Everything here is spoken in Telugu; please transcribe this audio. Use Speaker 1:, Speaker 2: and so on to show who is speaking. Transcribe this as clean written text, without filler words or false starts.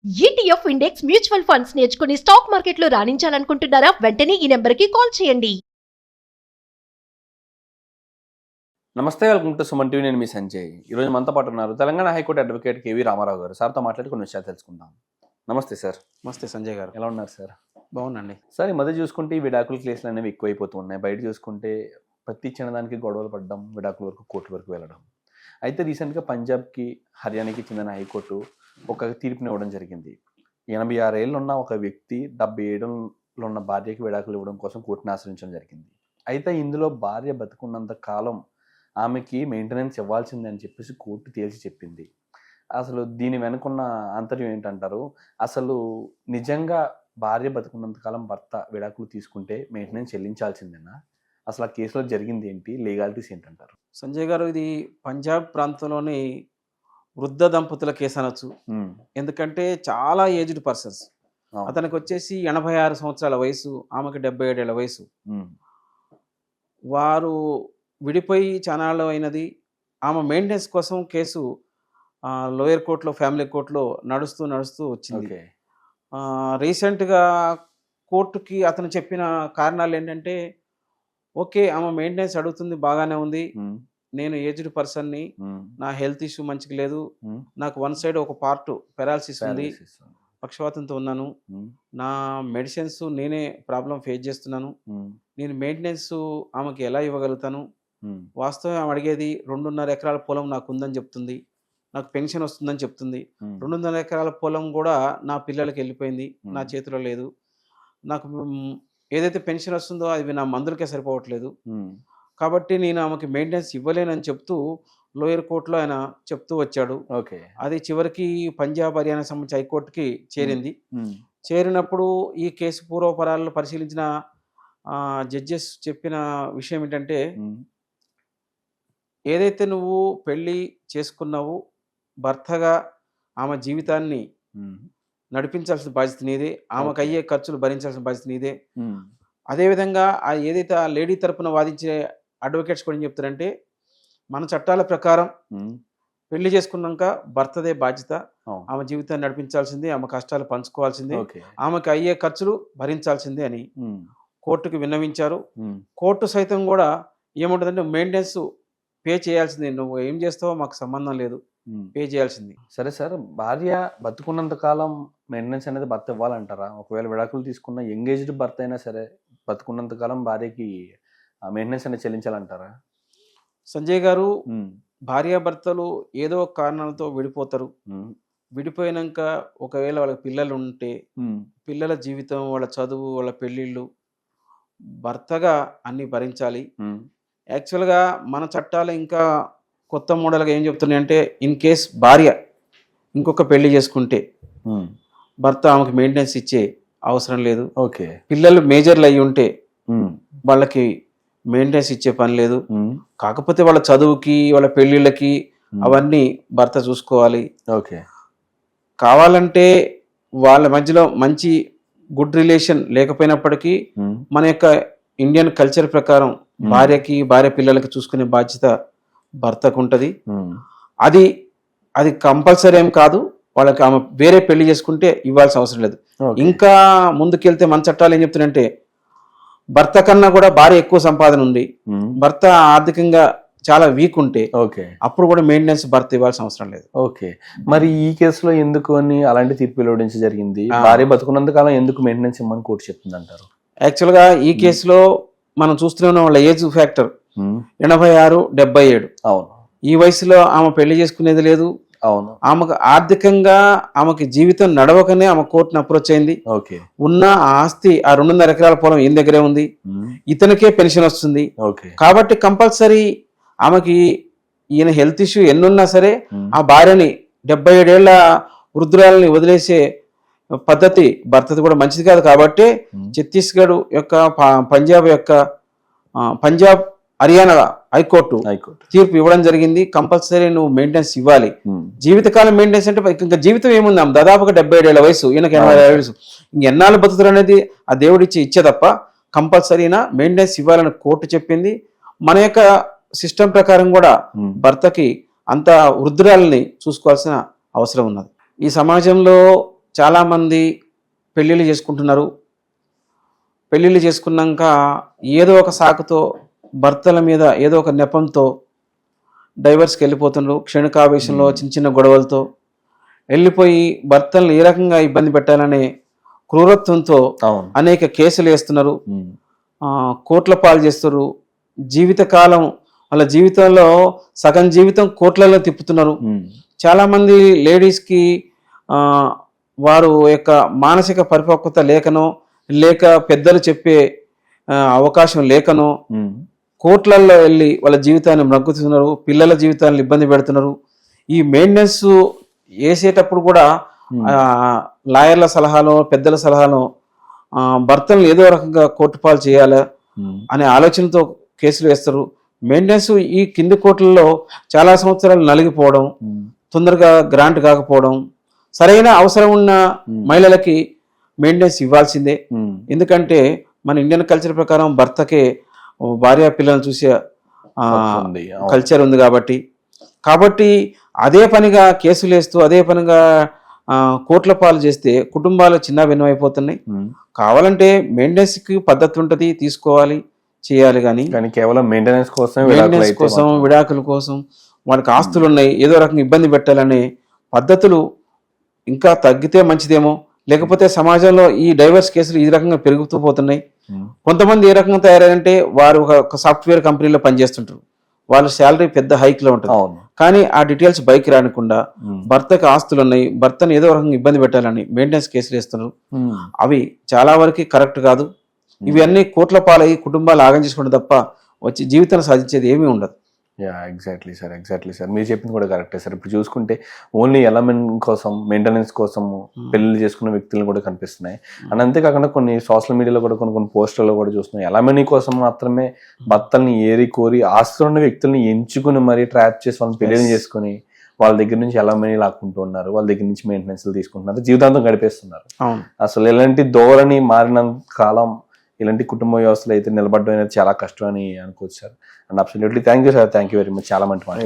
Speaker 1: ఈటీఎఫ్ ఇండెక్స్ మ్యూచువల్ ఫండ్స్ నేర్చుకుని స్టాక్ మార్కెట్లో రాణించాలనుకుంటున్నారా? వెంటనే ఈ నెంబర్కి కాల్ చేయండి.
Speaker 2: నమస్తే, వెల్కమ్ టు సుమన్ టీవీ. నేను మీ సంజయ్. ఈరోజు మనతో పాటు ఉన్నారు తెలంగాణ హైకోర్టు అడ్వకేట్ కేవీ రామారావు గారు. సార్తో మాట్లాడి కొన్ని విషయాలు తెలుసుకుందాం. నమస్తే సార్.
Speaker 3: నమస్తే సంజయ్ గారు.
Speaker 2: ఎలా ఉన్నారు సార్?
Speaker 3: బాగుందండి
Speaker 2: సార్, ఈ మధ్య చూసుకుంటే ఈ విడాకుల కేసులు అనేవి ఎక్కువైపోతూ ఉన్నాయి. బయట చూసుకుంటే ప్రతి చిన్నదానికి గొడవలు పడడం, విడాకుల వరకు కోర్టు వరకు వెళ్ళడం. అయితే రీసెంట్గా పంజాబ్కి, హర్యానాకి చెందిన హైకోర్టు ఒక తీర్పుని ఇవ్వడం జరిగింది. 86 ఏళ్ళు ఉన్న ఒక వ్యక్తి 70 ఏళ్ళలో ఉన్న భార్యకి విడాకులు ఇవ్వడం కోసం కోర్టుని ఆశ్రయించడం జరిగింది. అయితే ఇందులో భార్య బతుకున్నంత కాలం ఆమెకి మెయింటెనెన్స్ ఇవ్వాల్సిందే అని చెప్పేసి కోర్టు తేల్చి చెప్పింది. అసలు దీని వెనుకున్న ఆంతర్యం ఏంటంటారు? అసలు నిజంగా భార్య బతుకున్నంత కాలం భర్త విడాకులు తీసుకుంటే మెయింటెనెన్స్ చెల్లించాల్సిందేనా? అసలు ఆ కేసులో జరిగింది ఏంటి? లీగాలిటీస్ ఏంటంటారు?
Speaker 3: సంజయ్ గారు, ఇది పంజాబ్ ప్రాంతంలోని వృద్ధ దంపతుల కేసు అనొచ్చు. ఎందుకంటే చాలా ఏజ్డ్ పర్సన్స్. అతనికి వచ్చేసి 86 సంవత్సరాల వయసు, ఆమెకి 77 ఏళ్ళ వయసు. వారు విడిపోయి చానాళ్ళు అయినది. ఆమె మెయింటెనెన్స్ కోసం కేసు లోయర్ కోర్టులో, ఫ్యామిలీ కోర్టులో నడుస్తూ వచ్చింది. రీసెంట్గా కోర్టుకి అతను చెప్పిన కారణాలు ఏంటంటే, ఓకే, ఆమె మెయింటెనెన్స్ అడుగుతుంది, బాగానే ఉంది, నేను ఏజ్డ్ పర్సన్ని, నా హెల్త్ ఇష్యూ మంచిగా లేదు, నాకు వన్ సైడ్ ఒక పార్ట్ పెరాలసిస్ ఉంది, పక్షవాతంతో ఉన్నాను, నా మెడిసిన్స్ నేనే ప్రాబ్లం ఫేస్ చేస్తున్నాను, నేను మెయింటెనెన్స్ ఆమెకి ఎలా ఇవ్వగలుగుతాను? వాస్తవం ఆమె అడిగేది 2.5 ఎకరాల పొలం నాకు ఉందని చెప్తుంది, నాకు పెన్షన్ వస్తుందని చెప్తుంది. 2.5 ఎకరాల పొలం కూడా నా పిల్లలకి వెళ్ళిపోయింది, నా చేతిలో లేదు, నాకు ఏదైతే పెన్షన్ వస్తుందో అది నా మందులకే సరిపోవట్లేదు, కాబట్టి నేను ఆమెకి మెయింటెనెన్స్ ఇవ్వలేనని చెప్తూ లోయర్ కోర్టులో ఆయన చెప్తూ వచ్చాడు.
Speaker 2: ఓకే.
Speaker 3: అది చివరికి పంజాబ్, హర్యానా సంబంధించి హైకోర్టుకి చేరింది. చేరినప్పుడు ఈ కేసు పూర్వపరాలను పరిశీలించిన జడ్జెస్ చెప్పిన విషయం ఏంటంటే, ఏదైతే నువ్వు పెళ్ళి చేసుకున్నావు, భర్తగా ఆమె జీవితాన్ని నడిపించాల్సిన బాధ్యత నీదే, ఆమెకు అయ్యే ఖర్చులు భరించాల్సిన బాధ్యత నీదే. అదేవిధంగా ఏదైతే ఆ లేడీ తరపున వాదించే అడ్వకేట్స్ కూడా ఏం చెప్తారంటే, మన చట్టాల ప్రకారం పెళ్లి చేసుకున్నాక భర్తదే బాధ్యత, ఆమె జీవితాన్ని నడిపించాల్సిందే, ఆమె కష్టాలు పంచుకోవాల్సిందే, ఆమెకు అయ్యే ఖర్చులు భరించాల్సిందే అని కోర్టుకు విన్నవించారు. కోర్టు సైతం కూడా ఏముంటుందంటే, మెయింటెనెన్స్ పే చేయాల్సిందే, నువ్వు ఏం చేస్తావో మాకు సంబంధం లేదు, పే చేయాల్సింది.
Speaker 2: సరే సార్, భార్య బతుకున్నంత కాలం మెయింటెనెన్స్ అనేది భర్త ఇవ్వాలంటారా? ఒకవేళ విడాకులు తీసుకున్న ఎంగేజ్డ్ భర్త అయినా సరే బతుకున్నంత కాలం భార్యకి మెయింటెనెన్స్ అనేది చెల్లించాలంటారా?
Speaker 3: సంజయ్ గారు, భార్యాభర్తలు ఏదో ఒక కారణాలతో విడిపోతారు. విడిపోయినాక ఒకవేళ వాళ్ళకి పిల్లలు ఉంటే పిల్లల జీవితం, వాళ్ళ చదువు, వాళ్ళ పెళ్ళిళ్ళు, భర్తగా అన్ని భరించాలి. యాక్చువల్గా మన చట్టాలు ఇంకా కొత్త మోడల్గా ఏం చెప్తున్నాయి అంటే, ఇన్ కేస్ భార్య ఇంకొక పెళ్లి చేసుకుంటే భర్త ఆమెకు మెయింటెనెన్స్ ఇచ్చే అవసరం లేదు.
Speaker 2: ఓకే.
Speaker 3: పిల్లలు మేజర్లు అయ్యి ఉంటే వాళ్ళకి మెయింటెనెన్స్ ఇచ్చే పని లేదు. కాకపోతే వాళ్ళ చదువుకి, వాళ్ళ పెళ్ళిళ్ళకి అవన్నీ భర్త చూసుకోవాలి.
Speaker 2: ఓకే.
Speaker 3: కావాలంటే వాళ్ళ మధ్యలో మంచి గుడ్ రిలేషన్ లేకపోయినప్పటికీ మన యొక్క ఇండియన్ కల్చర్ ప్రకారం భార్య పిల్లలకి చూసుకునే బాధ్యత భర్తకు ఉంటుంది. అది కంపల్సరీ ఏం కాదు. వాళ్ళకి ఆమె వేరే పెళ్లి చేసుకుంటే ఇవ్వాల్సిన అవసరం లేదు. ఇంకా ముందుకెళ్తే మన చట్టాలు ఏం చెప్తున్నాయంటే, భర్త కన్నా కూడా భార్య ఎక్కువ సంపాదన ఉంది, భర్త ఆర్థికంగా చాలా వీక్ ఉంటే అప్పుడు కూడా మెయింటెనెన్స్ భర్త ఇవ్వాల్సిన అవసరం లేదు.
Speaker 2: ఓకే. మరి ఈ కేసులో ఎందుకు అని అలాంటి తీర్పు వెలువడించి జరిగింది? భార్య బతుకున్నంత కాలం ఎందుకు మెయింటెనెన్స్ ఇవ్వమని కోర్టు చెప్తుంది అంటారు?
Speaker 3: యాక్చువల్గా ఈ కేసులో మనం చూస్తూనే వాళ్ళ ఏజ్ ఫ్యాక్టర్ 86, 77.
Speaker 2: అవును.
Speaker 3: ఈ వయసులో ఆమె పెళ్లి చేసుకునేది లేదు.
Speaker 2: అవును.
Speaker 3: ఆమెకు ఆర్థికంగా ఆమెకి జీవితం నడవకనే ఆమె కోర్టును అప్రోచ్ అయింది.
Speaker 2: ఓకే.
Speaker 3: ఉన్న ఆస్తి ఆ 2.5 ఎకరాల పొలం ఈయన దగ్గరే ఉంది, ఇతనికే పెన్షన్ వస్తుంది. కాబట్టి కంపల్సరీ ఆమెకి ఈయన హెల్త్ ఇష్యూ ఎన్నున్నా సరే ఆ భార్యని 77 ఏళ్ల వృద్ధురాలని వదిలేసే పద్ధతి భర్తది కూడా మంచిది కాదు. కాబట్టి ఛత్తీస్గఢ్ యొక్క పంజాబ్ హర్యానా హైకోర్టు తీర్పు ఇవ్వడం జరిగింది. కంపల్సరీ నువ్వు మెయింటెనెన్స్ ఇవ్వాలి. జీవితకాలం మెయింటెనెన్స్ అంటే ఇంకా జీవితం ఏముంది, దాదాపుగా 77 ఏళ్ల వయసు, ఈయనకి 85 వయసు, ఇంకెన్నాళ్ళు బతుకుతారు అనేది ఆ దేవుడిచ్చి ఇచ్చే తప్ప కంపల్సరీనా మెయింటెనెన్స్ ఇవ్వాలని కోర్టు చెప్పింది. మన యొక్క సిస్టమ్ ప్రకారం కూడా భర్తకి అంత వృద్ధురాలని చూసుకోవాల్సిన అవసరం ఉన్నది. ఈ సమాజంలో చాలామంది పెళ్ళిళ్ళు చేసుకుంటున్నారు. పెళ్ళిళ్ళు చేసుకున్నాక ఏదో ఒక సాకుతో భర్తల మీద ఏదో ఒక నెపంతో డైవర్స్కి వెళ్ళిపోతున్నారు. క్షణికావేశంలో చిన్న చిన్న గొడవలతో వెళ్ళిపోయి భర్తలను ఏ రకంగా ఇబ్బంది పెట్టాలనే క్రూరత్వంతో అనేక కేసులు వేస్తున్నారు. కోట్ల పాలు చేస్తారు. జీవితకాలం వాళ్ళ జీవితంలో సగం జీవితం కోట్లలో తిప్పుతున్నారు. చాలామంది లేడీస్కి వారు యొక్క మానసిక పరిపక్వత లేకనో లేక పెద్దలు చెప్పే అవకాశం లేకనో కోట్లల్లో వెళ్ళి వాళ్ళ జీవితాన్ని మ్రగ్గుతున్నారు. పిల్లల జీవితాన్ని ఇబ్బంది పెడుతున్నారు. ఈ మెయింటెనెన్స్ వేసేటప్పుడు కూడా లాయర్ల సలహాలో పెద్దల సలహాలో భర్తలను ఏదో రకంగా కోర్టు పాలు చేయాలా అనే ఆలోచనతో కేసులు వేస్తారు. మెయింటెనెన్స్ ఈ కింది కోర్టులలో చాలా సంవత్సరాలు నలిగిపోవడం, తొందరగా గ్రాంట్ కాకపోవడం, సరైన అవసరం ఉన్న మహిళలకి మెయింటెనెన్స్ ఇవ్వాల్సిందే. ఎందుకంటే మన ఇండియన్ కల్చర్ ప్రకారం భర్తకే భార్య పిల్లలను చూసే కల్చర్ ఉంది కాబట్టి అదే పనిగా కేసులు వేస్తూ అదే పనిగా కోట్ల పాలు చేస్తే కుటుంబాలు చిన్న భిన్నమైపోతున్నాయి. కావాలంటే మెయింటెనెన్స్కి పద్ధతి ఉంటుంది, తీసుకోవాలి, చేయాలి. కానీ
Speaker 2: కేవలం మెయింటెనెన్స్ కోసం
Speaker 3: విడాకుల కోసం వాడికి ఆస్తులు ఉన్నాయి ఏదో రకంగా ఇబ్బంది పెట్టాలనే పద్ధతులు ఇంకా తగ్గితే మంచిదేమో. లేకపోతే సమాజంలో ఈ డైవర్స్ కేసులు ఈ రకంగా పెరుగుతూ పోతున్నాయి. కొంతమంది ఏ రకంగా తయారంటే వారు ఒక సాఫ్ట్వేర్ కంపెనీలో పనిచేస్తుంటారు. వాళ్ళ శాలరీ పెద్ద హైక్ లో ఉంటుంది. కానీ ఆ డీటెయిల్స్ బయటకు రానికుండా భర్తకు ఆస్తులు ఉన్నాయి, భర్తను ఏదో రకంగా ఇబ్బంది పెట్టాలని మెయింటెనెన్స్ కేసులు వేస్తున్నారు. అవి చాలా వరకు కరెక్ట్ కాదు. ఇవన్నీ కోట్ల పాలయ్యి కుటుంబాలు ఆగం చేసుకుంటే తప్ప వచ్చి జీవితాన్ని సాధించేది ఏమీ ఉండదు.
Speaker 2: ఎగ్జాక్ట్లీ సార్ మీరు చెప్పింది కూడా కరెక్టే సార్. ఇప్పుడు చూసుకుంటే ఓన్లీ ఎలమెంట్ కోసం మెయింటెనెన్స్ కోసం పెళ్లి చేసుకున్న వ్యక్తులను కూడా కనిపిస్తున్నాయి. అండ్ అంతేకాకుండా కొన్ని సోషల్ మీడియాలో కూడా కొన్ని పోస్టర్లో కూడా చూస్తున్నాయి. ఎలమెంట్ కోసం మాత్రమే భర్తల్ని ఏరి కోరి ఆస్తులు ఉన్న వ్యక్తుల్ని ఎంచుకుని మరీ ట్రాప్ చేసి వాళ్ళని పెళ్లి చేసుకుని వాళ్ళ దగ్గర నుంచి ఎలా మనీ లాక్కుంటూ ఉన్నారు, వాళ్ళ దగ్గర నుంచి మెయింటెనెన్స్ తీసుకుంటున్నారు, జీవితాంతం గడిపేస్తున్నారు. అసలు ఇలాంటి ధోరణి మారిన కాలం ఇలాంటి కుటుంబ వ్యవస్థలు అయితే నిలబడడం అనేది చాలా కష్టం అని అనుకోవచ్చు sir. And absolutely thank you sir. Thank you very much. చాలా మంచి మాట.